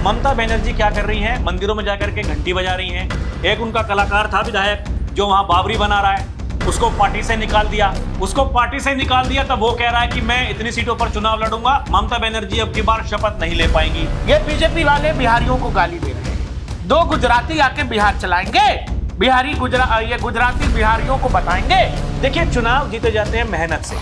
ममता बनर्जी क्या कर रही हैं? मंदिरों में जाकर के घंटी बजा रही हैं। एक उनका कलाकार था विधायक जो वहां बावरी बना रहा है, उसको पार्टी से निकाल दिया। तब वो कह रहा है कि मैं इतनी सीटों पर चुनाव लड़ूंगा। ममता बनर्जी अब की बार शपथ नहीं ले पाएंगी। ये बीजेपी वाले बिहारियों को गाली दे रहे हैं। 2 गुजराती आके बिहार चलाएंगे, ये गुजराती बिहारियों को बताएंगे। देखिए, चुनाव जीते जाते हैं मेहनत से।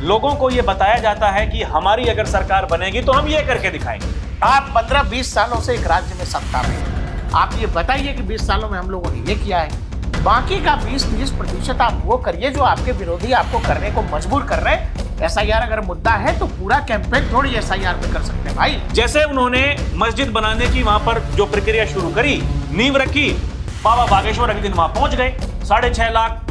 लोगों को ये बताया जाता है कि हमारी अगर सरकार बनेगी तो हम ये करके दिखाएंगे। आप 15-20 सालों से एक राज्य में सत्ता में हैं। आप ये बताइए कि 20 सालों में हम लोगों ने ये किया है। बाकी का 20-30% आप वो करिए जो आपके विरोधी आपको करने को मजबूर कर रहे हैं। एसआईआर अगर मुद्दा है तो पूरा कैंपेन थोड़ी एसआईआर पे कर सकते हैं भाई। जैसे उन्होंने मस्जिद बनाने की वहां पर जो प्रक्रिया शुरू करी, नींव रखी, बाबा बागेश्वर अगले दिन वहां पहुंच गए। 6.5 लाख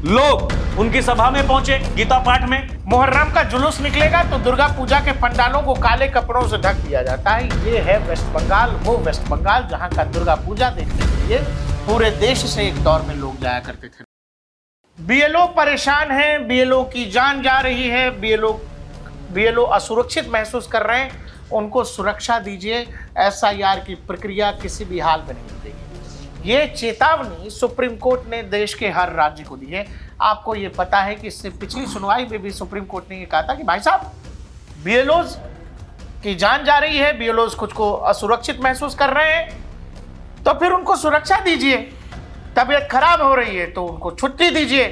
लोग उनकी सभा में पहुंचे, गीता पाठ में। मुहर्रम का जुलूस निकलेगा तो दुर्गा पूजा के पंडालों को काले कपड़ों से ढक दिया जाता है। ये है वेस्ट बंगाल, वो वेस्ट बंगाल जहां का दुर्गा पूजा देखने के लिए पूरे देश से एक दौर में लोग जाया करते थे। बीएलओ परेशान हैं, बीएलओ की जान जा रही है, बीएलओ असुरक्षित महसूस कर रहे हैं। उनको सुरक्षा दीजिए। एसआईआर की प्रक्रिया किसी भी हाल में नहीं रुकेगी। ये चेतावनी सुप्रीम कोर्ट ने देश के हर राज्य को दी है। आपको ये पता है कि इससे पिछली सुनवाई में भी सुप्रीम कोर्ट ने ये कहा था कि भाई साहब, बीएलओज की जान जा रही है, बीएलओज खुद को असुरक्षित महसूस कर रहे हैं, तो फिर उनको सुरक्षा दीजिए। तबीयत खराब हो रही है तो उनको छुट्टी दीजिए।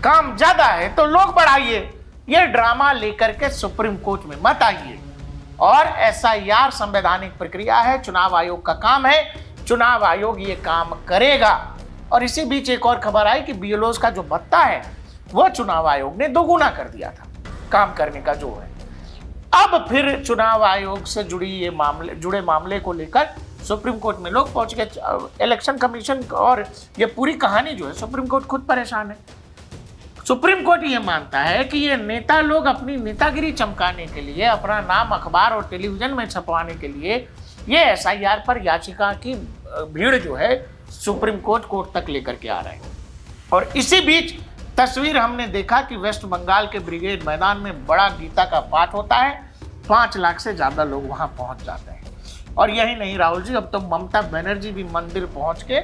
काम ज्यादा है तो लोग बढ़ाइए। ये ड्रामा लेकर के सुप्रीम कोर्ट में मत आइए। और एसआईआर संवैधानिक प्रक्रिया है, चुनाव आयोग का काम है, चुनाव आयोग ये काम करेगा। और इसी बीच एक और खबर आई कि बीएलओज का जो भत्ता है वो चुनाव आयोग ने 2 गुना कर दिया था, काम करने का जो है। अब फिर चुनाव आयोग से जुड़े मामले को लेकर सुप्रीम कोर्ट में लोग पहुंच गए। इलेक्शन कमीशन और ये पूरी कहानी जो है, सुप्रीम कोर्ट खुद परेशान है। सुप्रीम कोर्ट ये मानता है कि ये नेता लोग अपनी नेतागिरी चमकाने के लिए, अपना नाम अखबार और टेलीविजन में छपवाने के लिए ये एसआईआर पर याचिका की भीड़ जो है सुप्रीम कोर्ट तक लेकर के आ रहे हैं। और इसी बीच तस्वीर हमने देखा कि वेस्ट बंगाल के ब्रिगेड मैदान में बड़ा गीता का पाठ होता है। 5 लाख से ज्यादा लोग वहां पहुंच जाते हैं। और यही नहीं राहुल जी, अब तो ममता बनर्जी भी मंदिर पहुंच के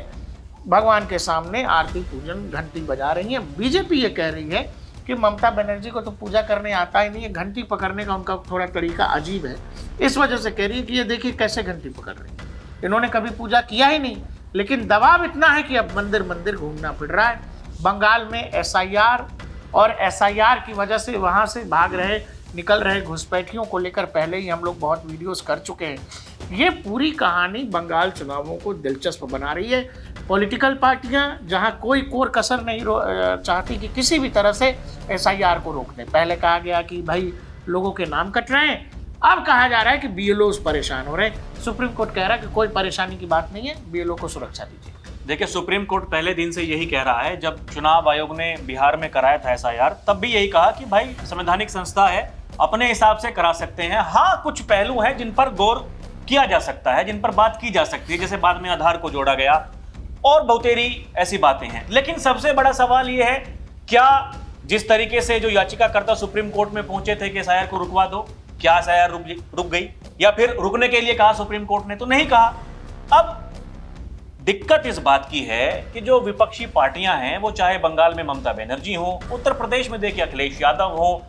भगवान के सामने आरती पूजन घंटी बजा रही है। बीजेपी ये कह रही है कि ममता बनर्जी को तो पूजा करने आता ही नहीं है, घंटी पकड़ने का उनका थोड़ा तरीका अजीब है। इस वजह से कह रही है कि ये देखिए कैसे घंटी पकड़ रही है, इन्होंने कभी पूजा किया ही नहीं। लेकिन दबाव इतना है कि अब मंदिर मंदिर घूमना पड़ रहा है। बंगाल में एसआईआर और एसआईआर की वजह से वहां से निकल रहे घुसपैठियों को लेकर पहले ही हम लोग बहुत वीडियोस कर चुके हैं। ये पूरी कहानी बंगाल चुनावों को दिलचस्प बना रही है। पॉलिटिकल पार्टियां जहां कोई कोर कसर नहीं चाहती कि किसी भी तरह से एसआईआर को रोक दें। पहले कहा गया कि भाई लोगों के नाम कट रहे हैं, अब कहा जा रहा है कि बीएलओज परेशान हो रहे हैं। सुप्रीम कोर्ट कह रहा है कि कोई परेशानी की बात नहीं है, बीएलओ को सुरक्षा दीजिए। देखिए, सुप्रीम कोर्ट पहले दिन से यही कह रहा है। जब चुनाव आयोग ने बिहार में कराया था एसआईआर, तब भी यही कहा कि भाई संवैधानिक संस्था है, अपने हिसाब से करा सकते हैं। हाँ, कुछ पहलू हैं जिन पर गौर किया जा सकता है, जिन पर बात की जा सकती है, जैसे बाद में आधार को जोड़ा गया और बहुतेरी ऐसी बातें हैं। लेकिन सबसे बड़ा सवाल यह है, क्या जिस तरीके से जो याचिकाकर्ता सुप्रीम कोर्ट में पहुंचे थे कि एसआईआर को रुकवा दो, क्या एसआईआर रुक गई? या फिर रुकने के लिए कहा सुप्रीम कोर्ट ने तो नहीं कहा। अब दिक्कत इस बात की है कि जो विपक्षी पार्टियां हैं, वो चाहे बंगाल में ममता बनर्जी हो, उत्तर प्रदेश में देखिए अखिलेश यादव हो,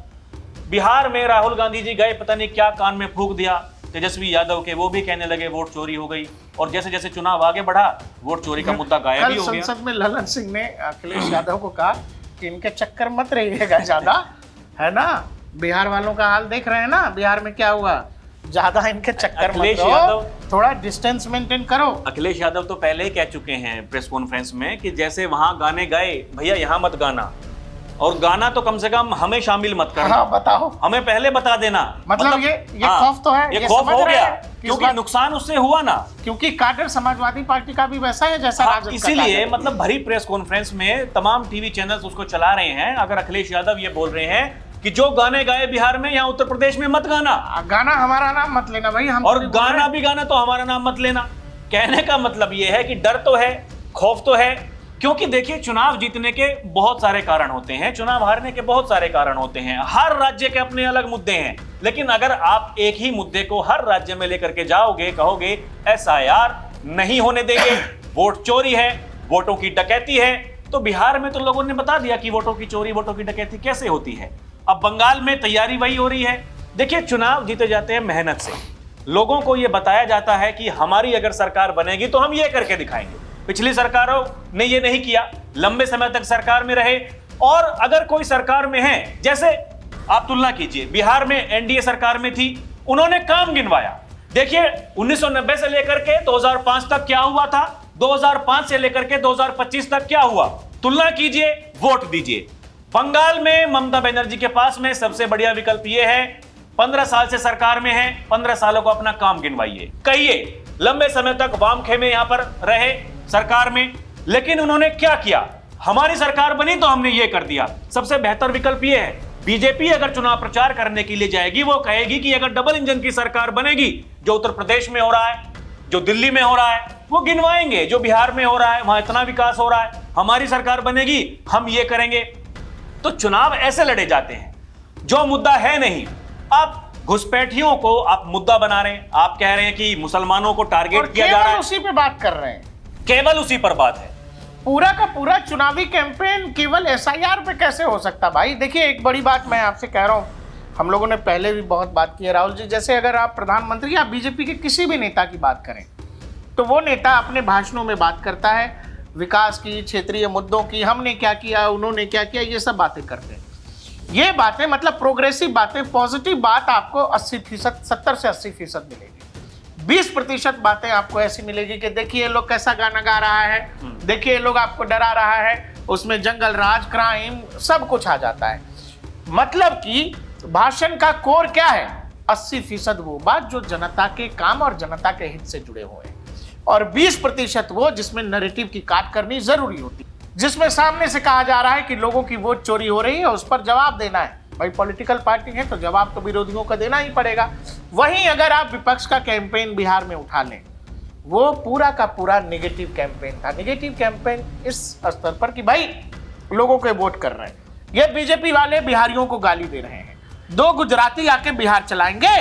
बिहार में राहुल गांधी जी गए, पता नहीं क्या कान में फूंक दिया तेजस्वी यादव के, वो भी कहने लगे वोट चोरी हो गई। और जैसे जैसे चुनाव आगे बढ़ा, वोट चोरी का मुद्दा गायब ही हो गया। संसद में ललन सिंह ने अखिलेश यादव को कहा कि इनके चक्कर मत रहिएगा ज्यादा, है ना। बिहार वालों का हाल देख रहे हैं ना, बिहार में क्या हुआ, ज्यादा इनके चक्कर मत रहो, थोड़ा डिस्टेंस मेंटेन करो। अखिलेश यादव तो पहले ही कह चुके हैं प्रेस कॉन्फ्रेंस में कि जैसे वहां गाने गाए, भैया यहाँ मत गाना, और गाना तो कम से कम हमें शामिल मत करना। हाँ, बताओ, हमें पहले बता देना। मतलब ये खौफ तो है, ये खौफ हो गया क्योंकि नुकसान उससे हुआ ना, क्योंकि काडर समाजवादी पार्टी का भी वैसा है जैसा राजद का। इसीलिए मतलब भरी प्रेस कॉन्फ्रेंस में तमाम टीवी चैनल्स उसको चला रहे हैं। अगर अखिलेश यादव ये बोल रहे हैं कि जो गाने गाए बिहार में, यहाँ उत्तर प्रदेश में मत गाना, गाना हमारा नाम मत लेना भाई, हम और गाना भी गाना तो हमारा नाम मत लेना। कहने का मतलब ये है कि डर तो है, खौफ तो है, क्योंकि देखिए चुनाव जीतने के बहुत सारे कारण होते हैं, चुनाव हारने के बहुत सारे कारण होते हैं, हर राज्य के अपने अलग मुद्दे हैं। लेकिन अगर आप एक ही मुद्दे को हर राज्य में लेकर के जाओगे, कहोगे एसआईआर नहीं होने देंगे, वोट चोरी है, वोटों की डकैती है, तो बिहार में तो लोगों ने बता दिया कि वोटों की चोरी, वोटों की डकैती कैसे होती है। अब बंगाल में तैयारी वही हो रही है। देखिए चुनाव जीते जाते हैं मेहनत से, लोगों को यह बताया जाता है कि हमारी अगर सरकार बनेगी तो हम ये करके दिखाएंगे। पिछली सरकारों ने ये नहीं किया, लंबे समय तक सरकार में रहे, और अगर कोई सरकार में है, जैसे आप तुलना कीजिए, बिहार में एनडीए सरकार में थी, उन्होंने काम गिनवाया। देखिए 1990 से लेकर के 2005 तक क्या हुआ था, 2005 से लेकर के 2025 तक क्या हुआ, तुलना कीजिए, वोट दीजिए। बंगाल में ममता बनर्जी के पास में सबसे बढ़िया विकल्प यह है, 15 साल से सरकार में है, 15 सालों को अपना काम गिनवाइए। कहिए लंबे समय तक वाम खेमे यहां पर रहे सरकार में, लेकिन उन्होंने क्या किया, हमारी सरकार बनी तो हमने ये कर दिया। सबसे बेहतर विकल्प ये है, बीजेपी अगर चुनाव प्रचार करने के लिए जाएगी, वो कहेगी कि अगर डबल इंजन की सरकार बनेगी, जो उत्तर प्रदेश में हो रहा है, जो दिल्ली में हो रहा है, वो गिनवाएंगे, जो बिहार में हो रहा है वहां इतना विकास हो रहा है, हमारी सरकार बनेगी हम ये करेंगे। तो चुनाव ऐसे लड़े जाते हैं, जो मुद्दा है नहीं, आप घुसपैठियों को आप मुद्दा बना रहे हैं, आप कह रहे हैं कि मुसलमानों को टारगेट किया जा रहा है, उसी पे बात कर रहे हैं, केवल उसी पर बात है। पूरा का पूरा चुनावी कैंपेन केवल एसआईआर पे कैसे हो सकता भाई। देखिए एक बड़ी बात मैं आपसे कह रहा हूं, हम लोगों ने पहले भी बहुत बात की है राहुल जी, जैसे अगर आप प्रधानमंत्री या बीजेपी के किसी भी नेता की बात करें, तो वो नेता अपने भाषणों में बात करता है विकास की, क्षेत्रीय मुद्दों की, हमने क्या किया, उन्होंने क्या किया, ये सब बातें करते हैं। ये बातें मतलब प्रोग्रेसिव बातें, पॉजिटिव बात आपको 80%, 70 से 80% मिलेगी। 20% बातें आपको ऐसी मिलेगी कि देखिए ये लोग कैसा गाना गा रहा है, देखिए ये लोग आपको डरा रहा है, उसमें जंगल राज, क्राइम, सब कुछ आ जाता है। मतलब कि भाषण का कोर क्या है, 80% वो बात जो जनता के काम और जनता के हित से जुड़े हुए हैं, और 20% वो जिसमें नैरेटिव की काट करनी जरूरी होती है, जिसमें सामने से कहा जा रहा है कि लोगों की वोट चोरी हो रही है, उस पर जवाब देना है। भाई पॉलिटिकल पार्टी है तो जवाब तो विरोधियों का देना ही पड़ेगा। वहीं अगर आप विपक्ष का कैंपेन बिहार में उठा लें, वो पूरा का पूरा नेगेटिव कैंपेन था। नेगेटिव कैंपेन इस स्तर पर कि भाई लोगों के वोट कर रहे हैं, ये बीजेपी वाले बिहारियों को गाली दे रहे हैं, 2 गुजराती आके बिहार चलाएंगे,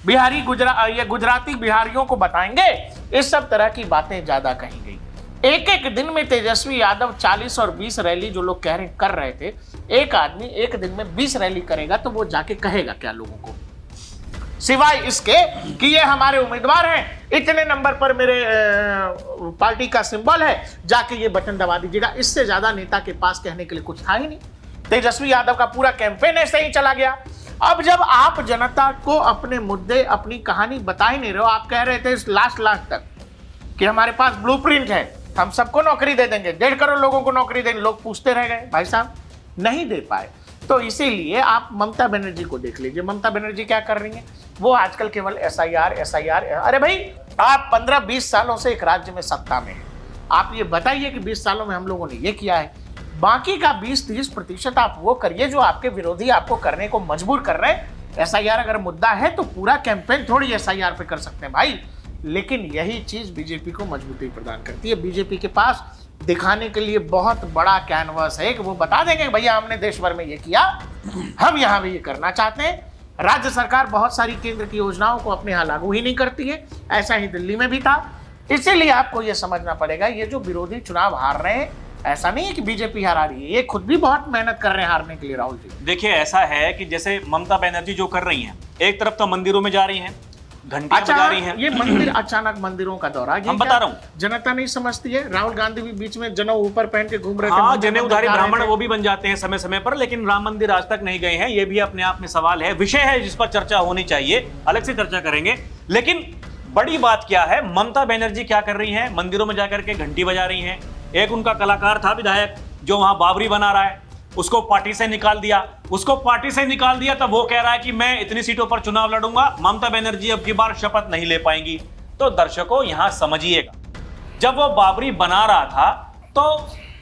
ये गुजराती बिहारियों को बताएंगे, इस सब तरह की बातें ज्यादा कही गई। एक दिन में तेजस्वी यादव 40 और 20 रैली जो लोग कर रहे थे, एक आदमी एक दिन में 20 रैली करेगा तो वो जाके कहेगा क्या लोगों को, सिवाय इसके कि ये हमारे उम्मीदवार हैं, इतने नंबर पर मेरे पार्टी का सिंबल है, जाके ये बटन दबा दीजिएगा। इससे ज्यादा नेता के पास कहने के लिए कुछ था ही नहीं। तेजस्वी यादव का पूरा कैंपेन ऐसे ही चला गया। अब जब आप जनता को अपने मुद्दे, अपनी कहानी बता ही नहीं रहे हो, आप कह रहे थे इस लास्ट तक कि हमारे पास ब्लूप्रिंट है, हम सबको नौकरी दे देंगे, 1.5 करोड़ लोगों को नौकरी देंगे, लोग पूछते रह गए, भाई साहब नहीं दे पाए। तो इसीलिए आप ममता बनर्जी को देख लीजिए, ममता बनर्जी क्या कर रही है, वो आजकल केवल एसआईआर। अरे भाई आप 15-20 सालों से एक राज्य में सत्ता में हैं, आप ये बताइए कि 20 सालों में हम लोगों ने ये किया है, बाकी का 20-30% आप वो करिए जो आपके विरोधी आपको करने को मजबूर कर रहे हैं। एसआईआर अगर मुद्दा है तो पूरा कैंपेन थोड़ी एसआईआर पे कर सकते हैं भाई, लेकिन यही चीज बीजेपी को मजबूती प्रदान करती है। बीजेपी के पास दिखाने के लिए बहुत बड़ा कैनवास है कि वो बता देंगे भैया हमने देश भर में ये किया, हम यहाँ भी ये करना चाहते हैं। राज्य सरकार बहुत सारी केंद्र की योजनाओं को अपने यहाँ लागू ही नहीं करती है, ऐसा ही दिल्ली में भी था। इसीलिए आपको ये समझना पड़ेगा, ये जो विरोधी चुनाव हार रहे हैं, ऐसा नहीं है कि बीजेपी हारा रही है, ये खुद भी बहुत मेहनत कर रहे हैं हारने के लिए। राहुल जी देखिए ऐसा है कि जैसे ममता बनर्जी जो कर रही हैं, एक तरफ तो मंदिरों में जा रही हैं, घंटियां बजा रही हैं, ये मंदिर अचानक मंदिरों का दौरा, हम बता रहा हूँ, जनता नहीं समझती है। राहुल गांधी भी बीच में जनेऊ ऊपर पहन के घूम रहे थे, हाँ, जनेऊधारी ब्राह्मण वो भी बन जाते हैं समय समय पर, लेकिन राम मंदिर आज तक नहीं गए हैं। ये भी अपने आप में सवाल है, विषय है जिस पर चर्चा होनी चाहिए, अलग से चर्चा करेंगे। लेकिन बड़ी बात क्या है, ममता बनर्जी क्या कर रही है, मंदिरों में जाकर के घंटी बजा रही है। एक उनका कलाकार था विधायक जो वहां बावरी बना रहा है, उसको पार्टी से निकाल दिया, तब वो कह रहा है कि मैं इतनी सीटों पर चुनाव लड़ूंगा, ममता बनर्जी अब की बार शपथ नहीं ले पाएंगी। तो दर्शकों यहां समझिएगा, जब वो बावरी बना रहा था तो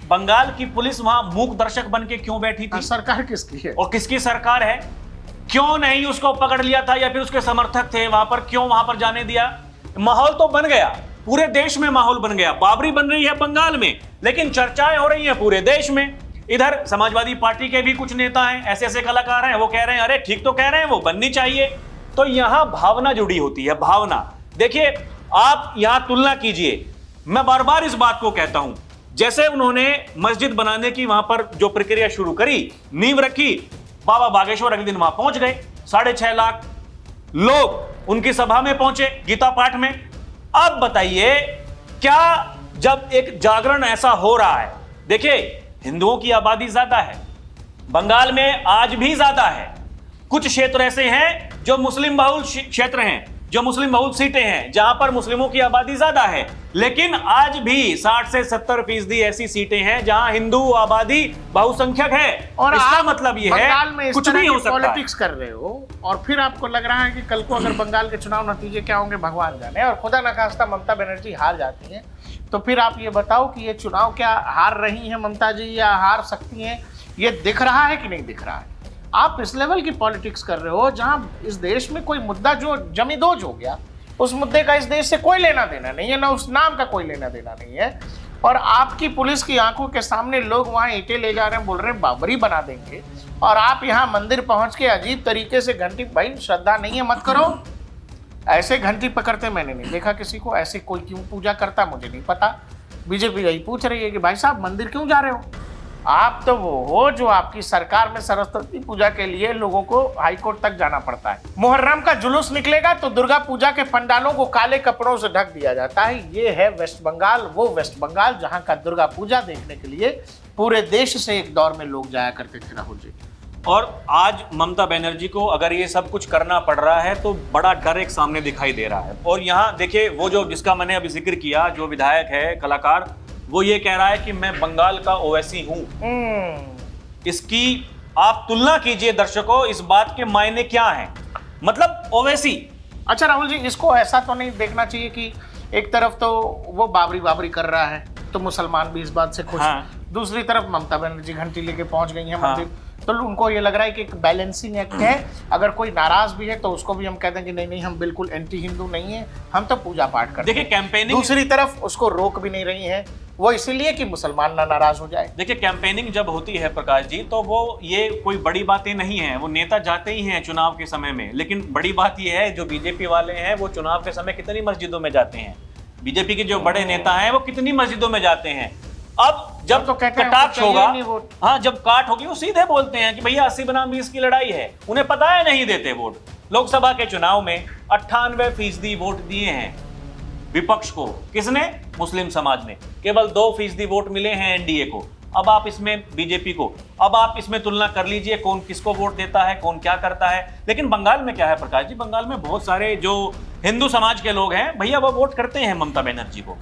बंगाल की पुलिस वहां मूक दर्शक बन के क्यों बैठी थी? सरकार किसकी है और किसकी सरकार है? क्यों नहीं उसको पकड़ लिया था, या फिर उसके समर्थक थे वहां पर, क्यों वहां पर जाने दिया? माहौल तो बन गया, पूरे देश में माहौल बन गया। बाबरी बन रही है बंगाल में, लेकिन चर्चाएं हो रही हैं पूरे देश में। इधर समाजवादी पार्टी के भी कुछ नेता हैं, ऐसे ऐसे कलाकार हैं, वो कह रहे हैं अरे ठीक तो कह रहे हैं, वो बननी चाहिए। तो यहां भावना जुड़ी होती है, भावना। देखिए, आप यहां तुलना कीजिए, मैं बार बार इस बात को कहता हूं, जैसे उन्होंने मस्जिद बनाने की वहां पर जो प्रक्रिया शुरू करी, नींव रखी, बाबा बागेश्वर अगले दिन वहां पहुंच गए। 6.5 लाख लोग उनकी सभा में पहुंचे, गीता पाठ में। अब बताइए, क्या जब एक जागरण ऐसा हो रहा है, देखिए हिंदुओं की आबादी ज्यादा है, बंगाल में आज भी ज्यादा है। कुछ क्षेत्र ऐसे हैं जो मुस्लिम बहुल क्षेत्र हैं, जो मुस्लिम बहुल सीटें हैं, जहां पर मुस्लिमों की आबादी ज्यादा है, लेकिन आज भी 60 से 70% ऐसी सीटें हैं जहां हिंदू आबादी बहुसंख्यक है। और इसका मतलब यह बंगाल में है इस कुछ तरह नहीं हो की सकता। पॉलिटिक्स कर रहे हो, और फिर आपको लग रहा है कि कल को अगर बंगाल के चुनाव नतीजे क्या होंगे भगवान जाने, और खुदा न खास्ता ममता बनर्जी हार जाती हैं, तो फिर आप ये बताओ कि ये चुनाव क्या हार रही हैं ममता जी या हार सकती हैं, ये दिख रहा है कि नहीं दिख रहा है? आप इस लेवल की पॉलिटिक्स कर रहे हो जहां इस देश में कोई मुद्दा जो जमींदोज हो गया, उस मुद्दे का इस देश से कोई लेना देना नहीं है, ना उस नाम का कोई लेना देना नहीं है, और आपकी पुलिस की आंखों के सामने लोग वहां ईंटें ले जा रहे हैं, बोल रहे हैं बाबरी बना देंगे, और आप यहाँ मंदिर पहुंच के अजीब तरीके से घंटी, भाई श्रद्धा नहीं है मत करो। ऐसे घंटी पकड़ते मैंने नहीं देखा किसी को, ऐसे कोई क्यों पूजा करता मुझे नहीं पता। बीजेपी यही पूछ रही है कि भाई साहब मंदिर क्यों जा रहे हो? आप तो वो हो जो आपकी सरकार में सरस्वती पूजा के लिए लोगों को हाईकोर्ट तक जाना पड़ता है। मुहर्रम का जुलूस निकलेगा तो दुर्गा पूजा के पंडालों को काले कपड़ों से ढक दिया जाता है। ये है वेस्ट बंगाल, वो वेस्ट बंगाल जहां का दुर्गा पूजा देखने के लिए पूरे देश से एक दौर में लोग जाया करते थे राहुल जी। और आज ममता बनर्जी को अगर ये सब कुछ करना पड़ रहा है तो बड़ा डर एक सामने दिखाई दे रहा है। और यहाँ देखिए, वो जो जिसका मैंने अभी जिक्र किया, जो विधायक है, कलाकार, वो ये कह रहा है कि मैं बंगाल का ओवैसी हूं। इसकी आप तुलना कीजिए दर्शकों, इस बात के मायने क्या हैं? मतलब ओवैसी। अच्छा राहुल जी, इसको ऐसा तो नहीं देखना चाहिए कि एक तरफ तो वो बाबरी कर रहा है तो मुसलमान भी इस बात से खुश, हाँ। दूसरी तरफ ममता बनर्जी घंटी लेके पहुंच गई है हाँ। मंदिर, तो उनको ये लग रहा है कि एक बैलेंसिंग एक्ट है। अगर कोई नाराज भी है तो उसको भी हम कहते हैं कि नहीं नहीं, हम बिल्कुल एंटी हिंदू नहीं है, हम तो पूजा पाठ करते हैं। देखिए कैंपेनिंग, दूसरी तरफ उसको रोक भी नहीं रही है, वो इसीलिए कि मुसलमान ना नाराज हो जाए। देखिए कैंपेनिंग जब होती है प्रकाश जी, तो वो ये कोई बड़ी बातें नहीं है, वो नेता जाते ही हैं चुनाव के समय में। लेकिन बड़ी बात ये है, जो बीजेपी वाले हैं वो चुनाव के समय कितनी मस्जिदों में जाते हैं, बीजेपी के जो बड़े नेता हैं वो कितनी मस्जिदों में जाते हैं। अब जब तो कहते हैं कटाक्ष होगा, वोट। हाँ, जब काट होगी वो सीधे बोलते हैं कि भैया 80 बनाम 20 की लड़ाई है। उन्हें पता है नहीं देते वोट। लोकसभा के चुनाव में 98% वोट दिए हैं विपक्ष को। किसने? मुस्लिम समाज ने। केवल 2% वोट मिले हैं एनडीए को। अब आप इसमें बीजेपी को, अब आप इसमें तुलना कर लीजिए कौन किसको वोट देता है, कौन क्या करता है। लेकिन बंगाल में क्या है प्रकाश जी, बंगाल में बहुत सारे जो हिंदू समाज के लोग हैं भैया, वो वोट करते हैं ममता बनर्जी को।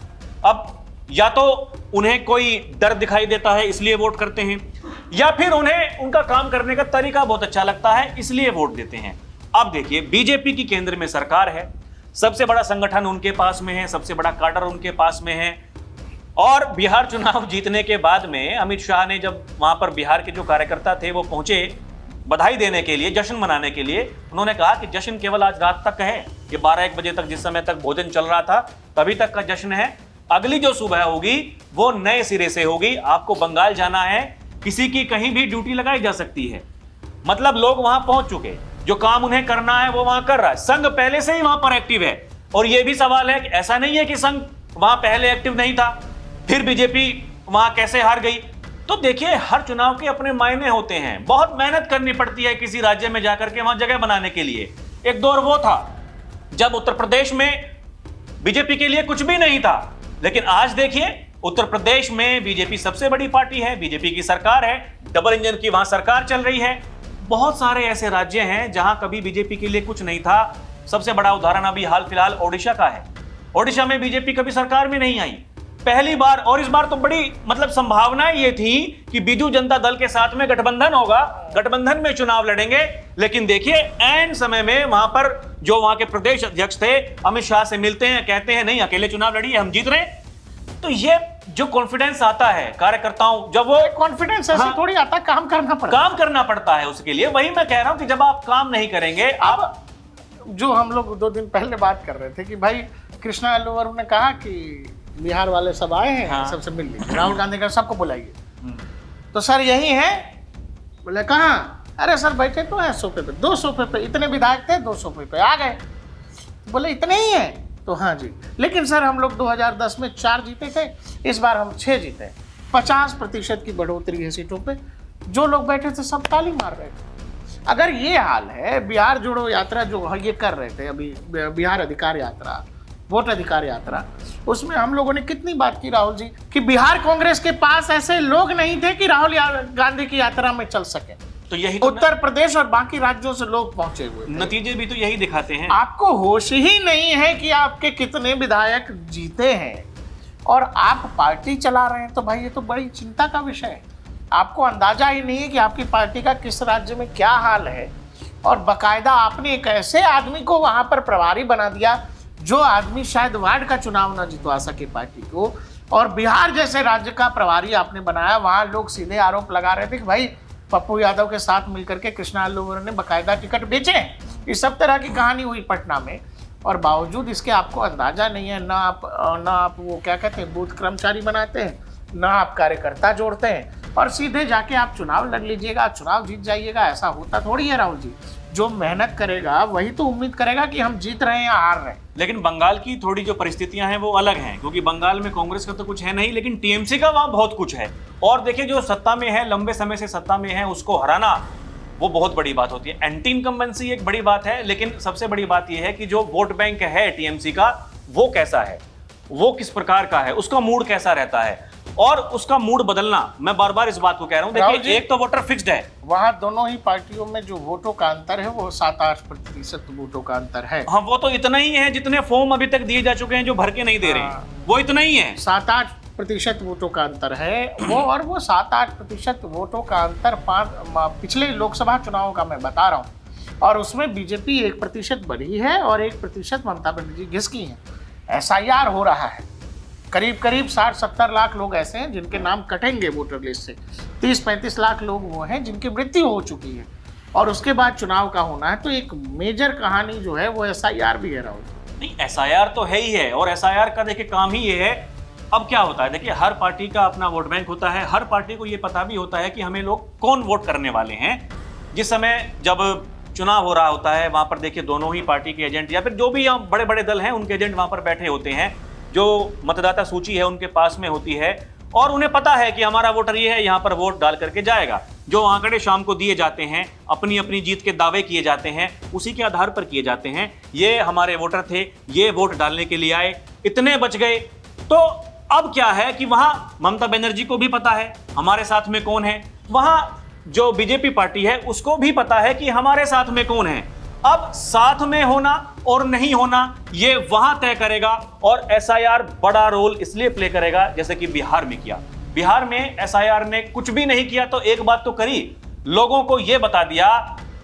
अब या तो उन्हें कोई डर दिखाई देता है इसलिए वोट करते हैं, या फिर उन्हें उनका काम करने का तरीका बहुत अच्छा लगता है इसलिए वोट देते हैं। अब देखिए, बीजेपी की केंद्र में सरकार है, सबसे बड़ा संगठन उनके पास में है, सबसे बड़ा काडर उनके पास में है। और बिहार चुनाव जीतने के बाद में अमित शाह ने जब वहां पर बिहार के जो कार्यकर्ता थे वो पहुंचे बधाई देने के लिए, जश्न मनाने के लिए, उन्होंने कहा कि जश्न केवल आज रात तक है, ये 12-1 बजे तक जिस समय तक भोजन चल रहा था तभी तक का जश्न है। अगली जो सुबह होगी वो नए सिरे से होगी। आपको बंगाल जाना है, किसी की कहीं भी ड्यूटी लगाई जा सकती है। मतलब लोग वहां पहुंच चुके, जो काम उन्हें करना है वो वहां कर रहा है। संघ पहले से ही वहां पर एक्टिव है। और यह भी सवाल है कि ऐसा नहीं है कि संघ वहां पहले एक्टिव नहीं था, फिर बीजेपी वहां कैसे हार गई। तो देखिए, हर चुनाव के अपने मायने होते हैं। बहुत मेहनत करनी पड़ती है किसी राज्य में जाकर के वहां जगह बनाने के लिए। एक दौर वो था जब उत्तर प्रदेश में बीजेपी के लिए कुछ भी नहीं था, लेकिन आज देखिए उत्तर प्रदेश में बीजेपी सबसे बड़ी पार्टी है, बीजेपी की सरकार है, डबल इंजन की वहां सरकार चल रही है। बहुत सारे ऐसे राज्य हैं जहां कभी बीजेपी के लिए कुछ नहीं था। सबसे बड़ा उदाहरण अभी हाल फिलहाल ओडिशा का है। ओडिशा में बीजेपी कभी सरकार में नहीं आई, पहली बार। और इस बार तो बड़ी मतलब संभावनाएं ये थी कि बीजू जनता दल के साथ में गठबंधन होगा, गठबंधन में चुनाव लड़ेंगे। लेकिन देखिए, ऐन समय में वहां पर जो वहां के प्रदेश अध्यक्ष थे अमित शाह से मिलते हैं, कहते हैं नहीं अकेले चुनाव लड़िए, हम जीत रहे हैं। तो ये जो कॉन्फिडेंस आता है कार्यकर्ताओं, जब वो कॉन्फिडेंस ऐसे हाँ, थोड़ी आता, काम करना पड़ता, काम करना पड़ता है उसके लिए। वही मैं कह रहा हूं कि जब आप काम नहीं करेंगे, आप जो हम लोग 2 दिन पहले बात कर रहे थे कि भाई कृष्णा अल्लूवरू ने कहा कि बिहार वाले सब आए हैं, हाँ। सबसे मिल लीजिए, राहुल गांधी का सबको बुलाइए। तो सर यही है, बोले कहाँ? अरे सर बैठे तो हैं सोफे पे, 2 सोफे पे, इतने विधायक थे 2 सोफे पे आ गए। बोले इतने ही हैं? तो हाँ जी, लेकिन सर हम लोग 2010 में 4 जीते थे, इस बार हम 6 जीते, 50% की बढ़ोतरी है सीटों पे। जो लोग बैठे थे सब ताली मार रहे थे। अगर ये हाल है, बिहार जोड़ो यात्रा जो ये कर रहे थे अभी, बिहार अधिकार यात्रा, वोट अधिकार यात्रा, उसमें हम लोगों ने कितनी बात की राहुल जी कि बिहार कांग्रेस के पास ऐसे लोग नहीं थे कि राहुल गांधी की यात्रा में चल सके। तो यही तो उत्तर प्रदेश और बाकी राज्यों से लोग पहुंचे हुए थे। नतीजे भी तो यही दिखाते हैं। आपको होश ही नहीं है कि आपके कितने विधायक जीते हैं और आप पार्टी चला रहे हैं, तो भाई ये तो बड़ी चिंता का विषय है। आपको अंदाजा ही नहीं है कि आपकी पार्टी का किस राज्य में क्या हाल है, और बकायदा आपने एक ऐसे आदमी को वहां पर प्रभारी बना दिया जो आदमी शायद वार्ड का चुनाव न जितवा सके पार्टी को, और बिहार जैसे राज्य का प्रभारी आपने बनाया। वहां लोग सीधे आरोप लगा रहे थे कि भाई पप्पू यादव के साथ मिलकर के कृष्णा अल्लूवरू ने बकायदा टिकट बेचे। इस सब तरह की कहानी हुई पटना में, और बावजूद इसके आपको अंदाजा नहीं है। ना आप वो क्या कहते हैं, बूथ कर्मचारी बनाते हैं, ना आप कार्यकर्ता जोड़ते हैं, और सीधे जाके आप चुनाव लड़ लीजिएगा, चुनाव जीत जाइएगा। ऐसा होता थोड़ी है राहुल जी। जो मेहनत करेगा वही तो उम्मीद करेगा कि हम जीत रहे हैं या हार रहे हैं। लेकिन बंगाल की थोड़ी जो परिस्थितियां हैं वो अलग हैं, क्योंकि बंगाल में कांग्रेस का तो कुछ है नहीं, लेकिन टीएमसी का वहां बहुत कुछ है। और देखिए, जो सत्ता में है, लंबे समय से सत्ता में है, उसको हराना वो बहुत बड़ी बात होती है। एंटी इनकम्बेंसी एक बड़ी बात है, लेकिन सबसे बड़ी बात यह है कि जो वोट बैंक है टीएमसी का, वो कैसा है, वो किस प्रकार का है, उसका मूड कैसा रहता है, और उसका मूड बदलना। मैं बार बार इस बात को कह रहा हूं। देखिए, एक तो वोटर फिक्स्ड है, वहां दोनों ही पार्टियों में जो वोटों का अंतर है वो 7-8% वोटों का अंतर है। हाँ, वो तो इतना ही है जितने फॉर्म अभी तक दिए जा चुके हैं जो भर के नहीं दे रहे हैं, वो इतना ही है। 7-8% वोटों का अंतर है वो, और वो 7-8% वोटों का अंतर पिछले लोकसभा चुनावों का मैं बता रहा हूँ, और उसमें बीजेपी 1% बढ़ी है और 1% ममता बनर्जी घिसकी है। SIR हो रहा है, करीब 60-70 लाख लोग ऐसे हैं जिनके नाम कटेंगे वोटर लिस्ट से। 30-35 लाख लोग वो हैं जिनकी मृत्यु हो चुकी है, और उसके बाद चुनाव का होना है। तो एक मेजर कहानी जो है वो SIR भी है राहुल। नहीं, SIR तो है ही है, और SIR का देखिए काम ही ये है। अब क्या होता है, देखिए हर पार्टी का अपना वोट बैंक होता है, हर पार्टी को ये पता भी होता है कि हमें लोग कौन वोट करने वाले हैं। जिस समय जब चुनाव हो रहा होता है, वहां पर देखिए दोनों ही पार्टी के एजेंट या फिर जो भी बड़े बड़े दल हैं उनके एजेंट वहां पर बैठे होते हैं। जो मतदाता सूची है उनके पास में होती है, और उन्हें पता है कि हमारा वोटर ये है, यहाँ पर वोट डाल करके जाएगा। जो आंकड़े शाम को दिए जाते हैं, अपनी अपनी जीत के दावे किए जाते हैं, उसी के आधार पर किए जाते हैं। ये हमारे वोटर थे, ये वोट डालने के लिए आए, इतने बच गए। तो अब क्या है कि वहां ममता बनर्जी को भी पता है हमारे साथ में कौन है, वहां जो बीजेपी पार्टी है उसको भी पता है कि हमारे साथ में कौन है। अब साथ में होना और नहीं होना ये वहां तय करेगा, और SIR बड़ा रोल इसलिए प्ले करेगा जैसे कि बिहार में किया। बिहार में SIR ने कुछ भी नहीं किया तो एक बात तो करी, लोगों को यह बता दिया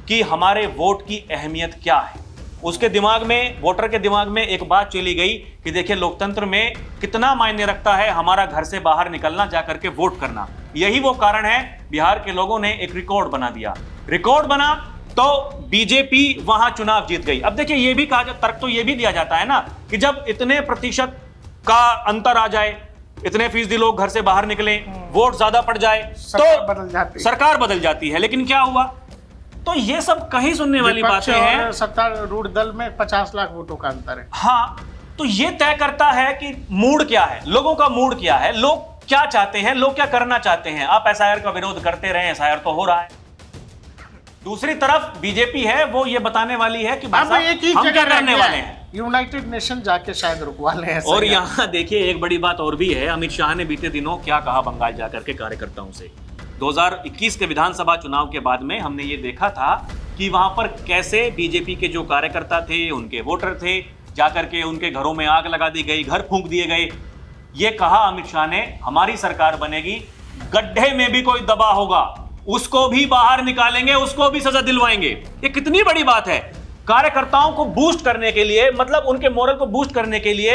कि हमारे वोट की अहमियत क्या है। उसके दिमाग में, वोटर के दिमाग में एक बात चली गई कि देखिए लोकतंत्र में कितना मायने रखता है हमारा घर से बाहर निकलना, जाकर के वोट करना। यही वो कारण है, बिहार के लोगों ने एक रिकॉर्ड बना दिया। रिकॉर्ड बना तो बीजेपी वहां चुनाव जीत गई। अब देखिए, ये भी कहा जाता, तर्क तो ये भी दिया जाता है ना कि जब इतने प्रतिशत का अंतर आ जाए, इतने फीसदी लोग घर से बाहर निकले, वोट ज्यादा पड़ जाए, तो सरकार बदल जाती है। लेकिन क्या हुआ? तो ये सब कहीं सुनने वाली बातें हैं। सत्तारूढ़ दल में 50 लाख वोटों का अंतर है। हाँ, तो ये तय करता है कि मूड क्या है, लोगों का मूड क्या है, लोग क्या चाहते हैं, लोग क्या करना चाहते हैं। आप SIR का विरोध करते रहे, SIR तो हो रहा है। दूसरी तरफ बीजेपी है, वो ये बताने वाली है कि अब एक ही हम क्या जगह करने वाले हैं, यूनाइटेड नेशन जाके शायद रुकवा ले। और यहाँ देखिए एक बड़ी बात और भी है, अमित शाह ने बीते दिनों क्या कहा बंगाल जाकर के कार्यकर्ताओं से। 2021 के विधानसभा चुनाव के बाद में हमने ये देखा था कि वहां पर कैसे बीजेपी के जो कार्यकर्ता थे, उनके वोटर थे, जाकर के उनके घरों में आग लगा दी गई, घर फूंक दिए गए। ये कहा अमित शाह ने, हमारी सरकार बनेगी, गड्ढे में भी कोई दबा होगा उसको भी बाहर निकालेंगे, उसको भी सजा दिलवाएंगे। ये कितनी बड़ी बात है। कार्यकर्ताओं को बूस्ट करने के लिए, मतलब उनके मोरल को बूस्ट करने के लिए,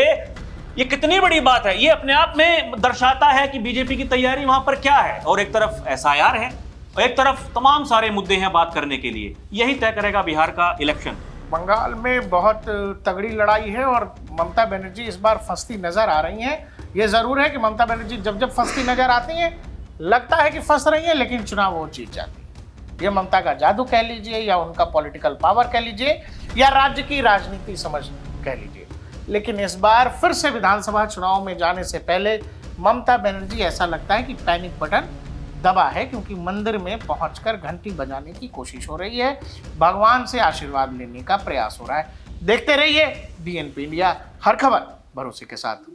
ये कितनी बड़ी बात है। ये अपने आप में दर्शाता है कि बीजेपी की तैयारी वहां पर क्या है। और एक तरफ SIR है, और एक तरफ तमाम सारे मुद्दे हैं बात करने के लिए। यही तय करेगा बिहार का इलेक्शन। बंगाल में बहुत तगड़ी लड़ाई है और ममता बनर्जी इस बार फंसती नजर आ रही हैं। ये जरूर है कि ममता बनर्जी जब जब फंसती नजर आती हैं लगता है कि फंस रही हैं, लेकिन चुनाव वो जीत जाती है। ये ममता का जादू कह लीजिए या उनका पॉलिटिकल पावर कह लीजिए या राज्य की राजनीति समझ कह लीजिए, लेकिन इस बार फिर से विधानसभा चुनाव में जाने से पहले ममता बनर्जी ऐसा लगता है कि पैनिक बटन दबा है, क्योंकि मंदिर में पहुंचकर घंटी बजाने की कोशिश हो रही है, भगवान से आशीर्वाद लेने का प्रयास हो रहा है। देखते रहिए बीएनपी इंडिया, हर खबर भरोसे के साथ।